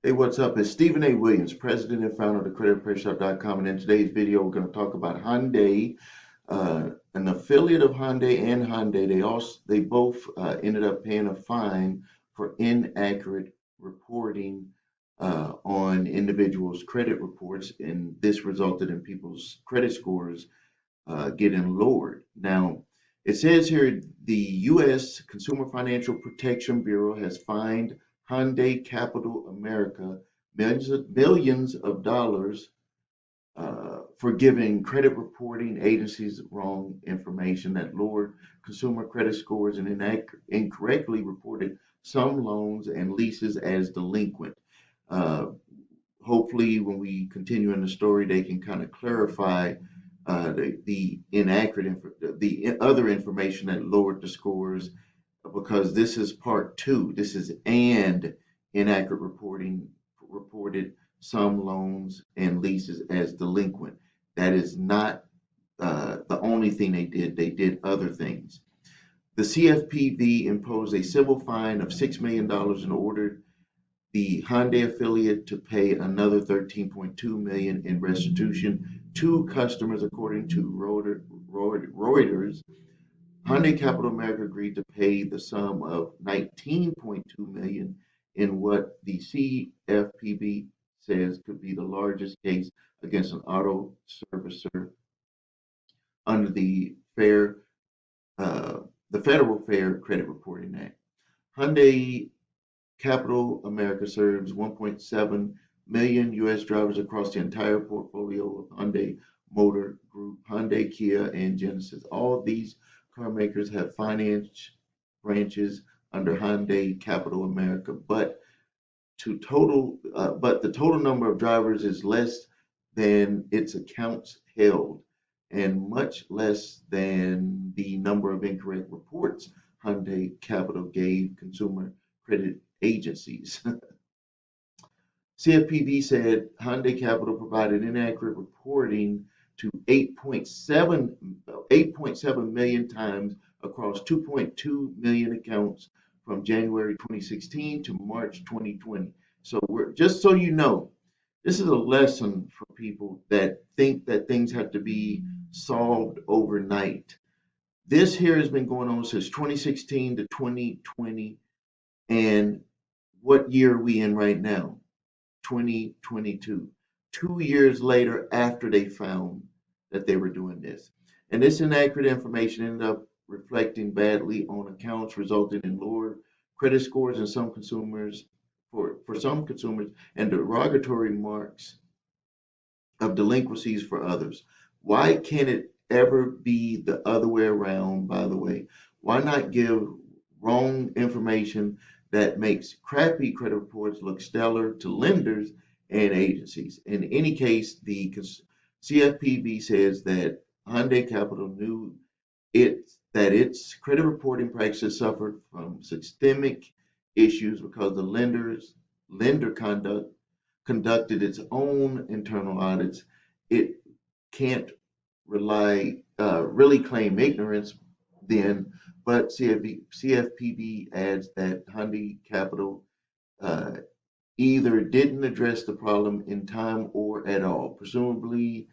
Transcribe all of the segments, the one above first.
Hey, what's up? It's Stephen A. Williams, president and founder of the creditrepairshop.com. And in today's video, we're going to talk about Hyundai, an affiliate of Hyundai and Hyundai. They both ended up paying a fine for inaccurate reporting on individuals' credit reports, and this resulted in people's credit scores getting lowered. Now, it says here the U.S. Consumer Financial Protection Bureau has fined Hyundai Capital America millions of dollars for giving credit reporting agencies wrong information that lowered consumer credit scores and incorrectly reported some loans and leases as delinquent. Uh, Hopefully, when we continue in the story, they can kind of clarify the the other information that lowered the scores, because this is part two. This is and inaccurate reporting reported some loans and leases as delinquent. That is not the only thing they did. They did other things. The CFPB imposed a civil fine of $6 million and ordered the Hyundai affiliate to pay another 13.2 million in restitution to customers, according to Reuters. Hyundai Capital America agreed to pay the sum of 19.2 million in what the CFPB says could be the largest case against an auto servicer under the Federal Fair Credit Reporting Act. Hyundai Capital America serves 1.7 million U.S. drivers across the entire portfolio of Hyundai Motor Group, Hyundai, Kia, and Genesis. All these car makers have finance branches under Hyundai Capital America, but the total number of drivers is less than its accounts held, and much less than the number of incorrect reports Hyundai Capital gave consumer credit agencies. CFPB said Hyundai Capital provided inaccurate reporting to 8.7 million times across 2.2 million accounts from January 2016 to March 2020. So just so you know, this is a lesson for people that think that things have to be solved overnight. This here has been going on since 2016 to 2020, and what year are we in right now? 2022. 2 years later, after they found that they were doing this. And this inaccurate information ended up reflecting badly on accounts, resulting in lower credit scores in some consumers for some consumers and derogatory marks of delinquencies for others. Why can't it ever be the other way around, by the way? Why not give wrong information that makes crappy credit reports look stellar to lenders and agencies? In any case, the CFPB says that Hyundai Capital knew that its credit reporting practices suffered from systemic issues because the lender conducted its own internal audits. It can't really claim ignorance then, but CFPB adds that Hyundai Capital either didn't address the problem in time or at all. Presumably,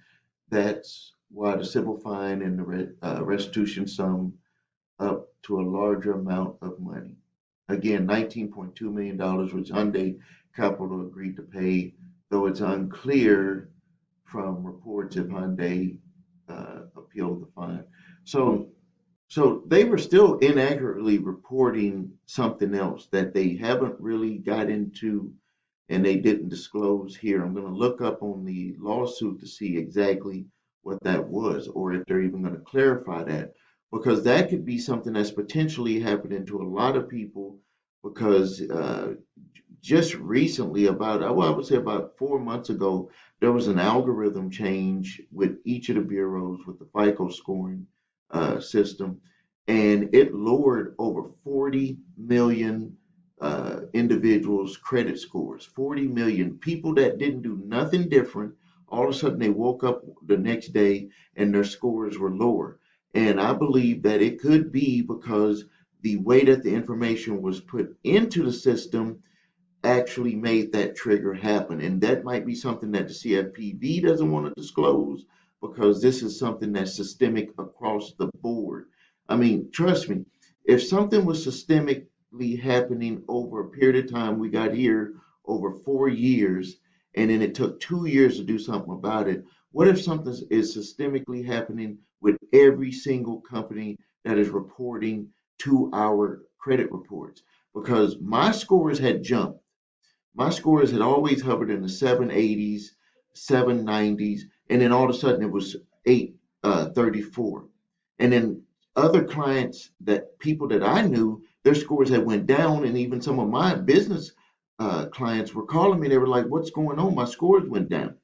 that's why the civil fine and the restitution sum up to a larger amount of money. Again, $19.2 million, which Hyundai Capital agreed to pay, though it's unclear from reports if Hyundai appealed the fine. So they were still inaccurately reporting something else that they haven't really got into and they didn't disclose here. I'm going to look up on the lawsuit to see exactly what that was, or if they're even going to clarify that, because that could be something that's potentially happening to a lot of people, because just recently, I would say about 4 months ago, there was an algorithm change with each of the bureaus with the FICO scoring system, and it lowered over 40 million individuals' credit scores. 40 million people that didn't do nothing different. All of a sudden, they woke up the next day and their scores were lower. And I believe that it could be because the way that the information was put into the system actually made that trigger happen. And that might be something that the CFPB doesn't want to disclose because this is something that's systemic across the board. I mean, trust me, if something was systemically happening over a period of time, we got here over 4 years, and then it took 2 years to do something about it. What if something is systemically happening with every single company that is reporting to our credit reports? Because my scores had jumped. My scores had always hovered in the 780s, 790s, and then all of a sudden it was 834. And then other clients, that people that I knew, their scores had went down, and even some of my business clients were calling me. They were like, "What's going on? My scores went down."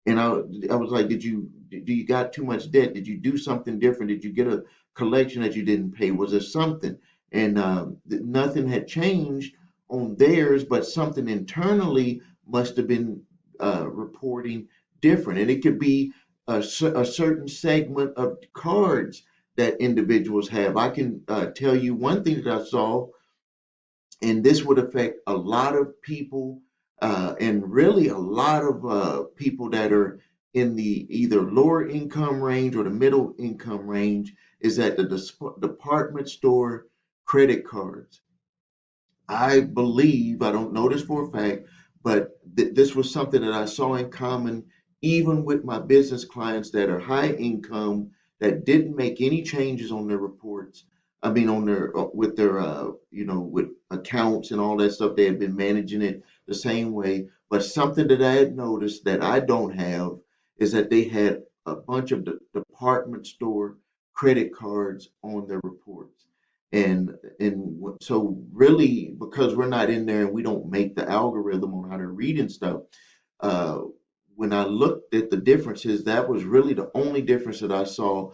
And I was like, do you got too much debt? Did you do something different? Did you get a collection that you didn't pay? Was there something? And nothing had changed on theirs, but something internally must have been reporting different. And it could be a certain segment of cards that individuals have. I can tell you one thing that I saw, and this would affect a lot of people, and really a lot of people that are in the either lower income range or the middle income range, is that the department store credit cards. I believe, I don't know this for a fact, but this was something that I saw in common even with my business clients that are high income, that didn't make any changes on their reports. I mean, on their with their with accounts and all that stuff. They had been managing it the same way. But something that I had noticed that I don't have is that they had a bunch of department store credit cards on their reports. So really, because we're not in there and we don't make the algorithm on how to read and stuff, uh, when I looked at the differences, that was really the only difference that I saw,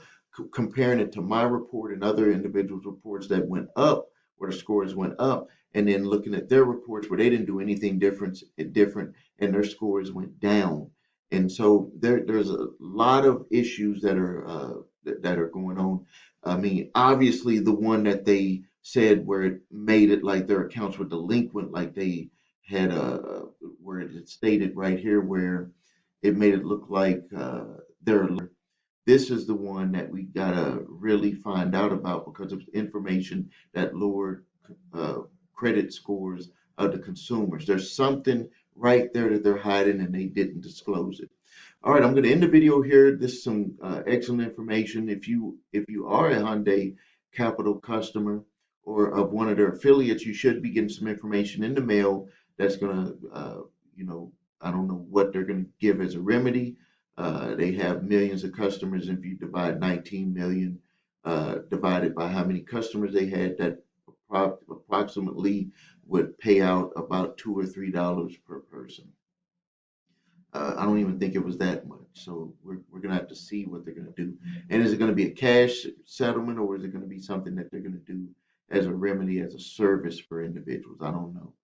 comparing it to my report and other individuals' reports that went up, where the scores went up, and then looking at their reports where they didn't do anything different, and their scores went down. And so there's a lot of issues that are that are going on. I mean, obviously, the one that they said where it made it like their accounts were delinquent, like they had a where it stated right here where it made it look like they're. This is the one that we gotta really find out about because of information that lowered uh, credit scores of the consumers. There's something right there that they're hiding and they didn't disclose it. All right, I'm going to end the video here. This is some excellent information. If you are a Hyundai Capital customer or of one of their affiliates, you should be getting some information in the mail that's going to, I don't know what they're going to give as a remedy. They have millions of customers. If you divide 19 million divided by how many customers they had, that approximately would pay out about $2 or $3 per person. I don't even think it was that much. So we're gonna have to see what they're gonna do. And is it gonna be a cash settlement, or is it gonna be something that they're gonna do as a remedy, as a service for individuals? I don't know.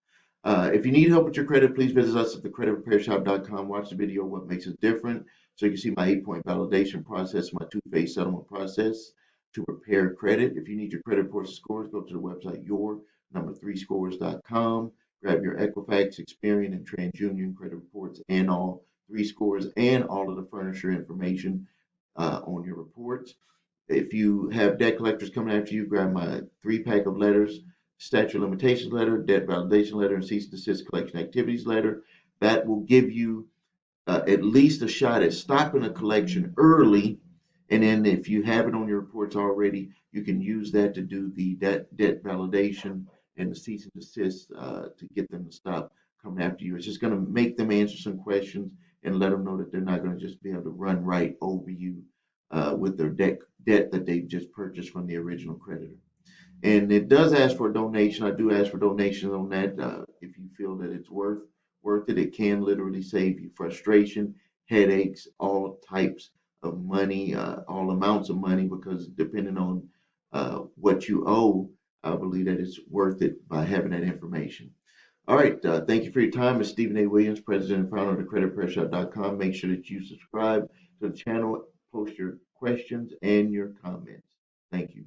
If you need help with your credit, please visit us at thecreditrepairshop.com. Watch the video, What Makes Us Different, so you can see my 8-point validation process, my two-phase settlement process to repair credit. If you need your credit reports and scores, go to the website your3scores.com. Grab your Equifax, Experian, and TransUnion credit reports and all 3 scores and all of the furniture information on your reports. If you have debt collectors coming after you, grab my 3-pack of letters: statute of limitations letter, debt validation letter, and cease and desist collection activities letter. That will give you at least a shot at stopping a collection early. And then if you have it on your reports already, you can use that to do the debt validation and the cease and desist to get them to stop coming after you. It's just going to make them answer some questions and let them know that they're not going to just be able to run right over you with their debt that they've just purchased from the original creditor. And it does ask for a donation. I do ask for donations on that. If you feel that it's worth it, it can literally save you frustration, headaches, all types of money, all amounts of money, because depending on what you owe, I believe that it's worth it by having that information. All right. Thank you for your time. It's Stephen A. Williams, President and founder of thecreditrepairshop.com. Make sure that you subscribe to the channel, post your questions and your comments. Thank you.